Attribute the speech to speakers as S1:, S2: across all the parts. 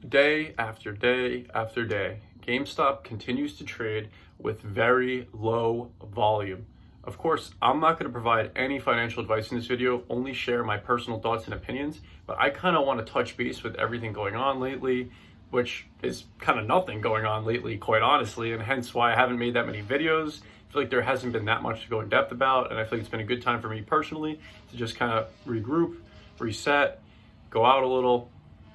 S1: Day after day after day, GameStop continues to trade with very low volume. Of course, I'm not going to provide any financial advice in this video, only share my personal thoughts and opinions, but I kind of want to touch base with everything going on lately, which is kind of nothing going on lately, quite honestly, and hence why I haven't made that many videos. I feel like there hasn't been that much to go in depth about, and I feel like it's been a good time for me personally to just kind of regroup, reset, go out a little,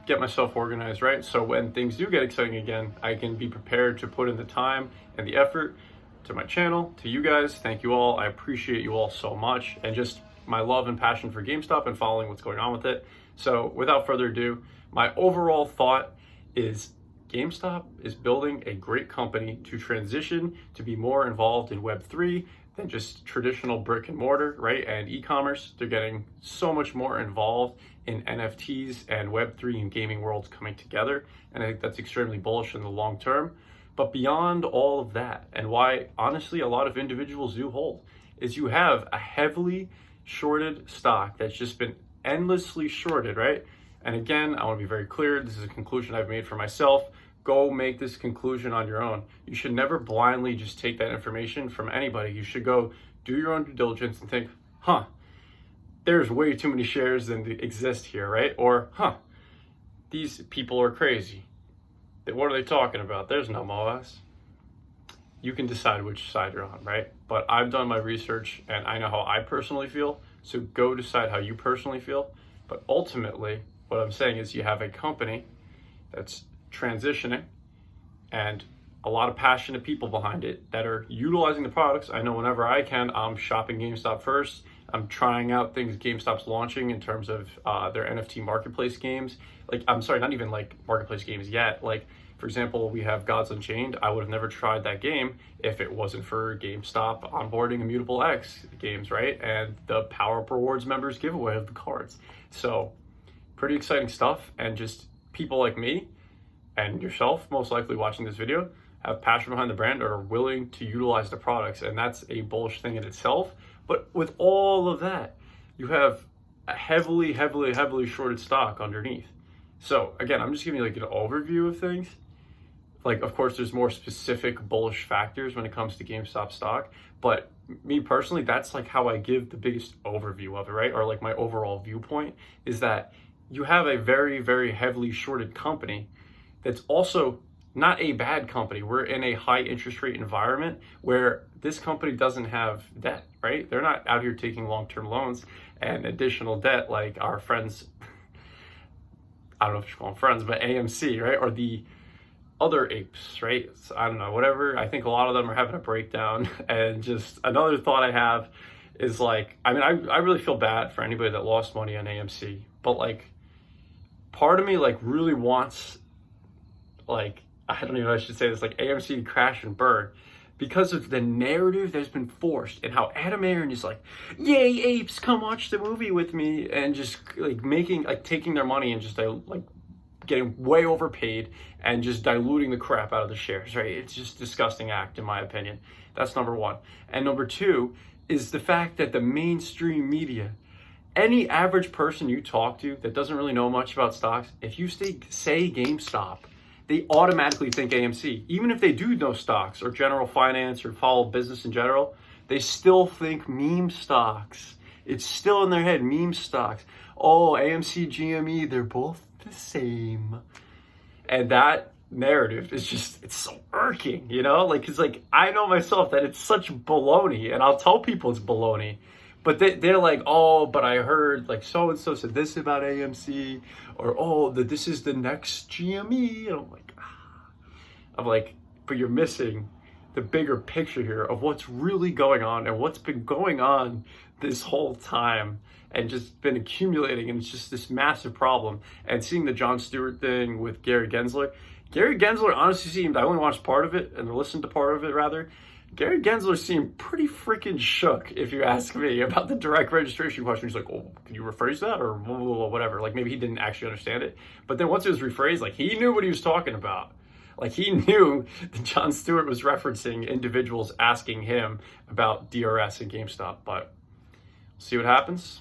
S1: get myself organized, right? So when things do get exciting again, I can be prepared to put in the time and the effort to my channel, to you guys. Thank you all. I appreciate you all so much, and just my love and passion for GameStop and following what's going on with it. So without further ado, my overall thought is GameStop is building a great company to transition to be more involved in Web3 than just traditional brick and mortar, right? And e-commerce. They're getting so much more involved in NFTs and Web3 and gaming worlds coming together. And I think that's extremely bullish in the long term. But beyond all of that, and why honestly a lot of individuals do hold, is you have a heavily shorted stock that's just been endlessly shorted, right? And again, I want to be very clear, this is a conclusion I've made for myself. Go make this conclusion on your own. You should never blindly just take that information from anybody. You should go do your own due diligence and think, there's way too many shares than exist here, right? Or, these people are crazy. What are they talking about? There's no MOS. You can decide which side you're on, right? But I've done my research and I know how I personally feel. So go decide how you personally feel. But ultimately, what I'm saying is you have a company that's transitioning and a lot of passionate people behind it that are utilizing the products. I know whenever I can, I'm shopping GameStop first. I'm trying out things GameStop's launching in terms of their NFT marketplace games. Not even like marketplace games yet. Like, for example, we have Gods Unchained. I would have never tried that game if it wasn't for GameStop onboarding Immutable X games, right? And the Power Up Rewards members giveaway of the cards. So pretty exciting stuff. And just people like me and yourself, most likely watching this video, have passion behind the brand or are willing to utilize the products. And that's a bullish thing in itself. But with all of that, you have a heavily shorted stock underneath. So again, I'm just giving you like an overview of things. Like, of course, there's more specific bullish factors when it comes to GameStop stock. But me personally, that's like how I give the biggest overview of it, right? Or like my overall viewpoint is that you have a very heavily shorted company that's also not a bad company. We're in a high interest rate environment where this company doesn't have debt, right? They're not out here taking long-term loans and additional debt like our friends, I don't know if you call them friends, but AMC, right? Or the other apes, right? So, I don't know, whatever. I think a lot of them are having a breakdown. And just another thought I have is like, I really feel bad for anybody that lost money on AMC, but like part of me like really wants, like, I don't even know if I should say this, like AMC to crash and burn because of the narrative that's been forced and how Adam Aaron is like, yay apes, come watch the movie with me, and just like taking their money and just like getting way overpaid and just diluting the crap out of the shares, right? It's just a disgusting act in my opinion. That's number one. And number two is the fact that the mainstream media, any average person you talk to that doesn't really know much about stocks, if you say GameStop, they automatically think AMC. Even if they do know stocks or general finance or follow business in general, they still think meme stocks. It's still in their head, meme stocks. Oh, AMC, GME, they're both the same. And that narrative is just, it's so irking, you know? Like, it's like, I know myself that it's such baloney, and I'll tell people it's baloney. But they're like, oh, but I heard like so-and-so said this about AMC, or oh, this is the next GME. And I'm like, but you're missing the bigger picture here of what's really going on and what's been going on this whole time and just been accumulating. And it's just this massive problem. And seeing the Jon Stewart thing with Gary Gensler honestly seemed, I only watched part of it and listened to part of it rather. Gary Gensler seemed pretty freaking shook, if you ask me, about the direct registration question. He's like, oh, can you rephrase that? Or whatever. Like, maybe he didn't actually understand it. But then once it was rephrased, like, he knew what he was talking about. Like, he knew that Jon Stewart was referencing individuals asking him about DRS and GameStop. But we'll see what happens.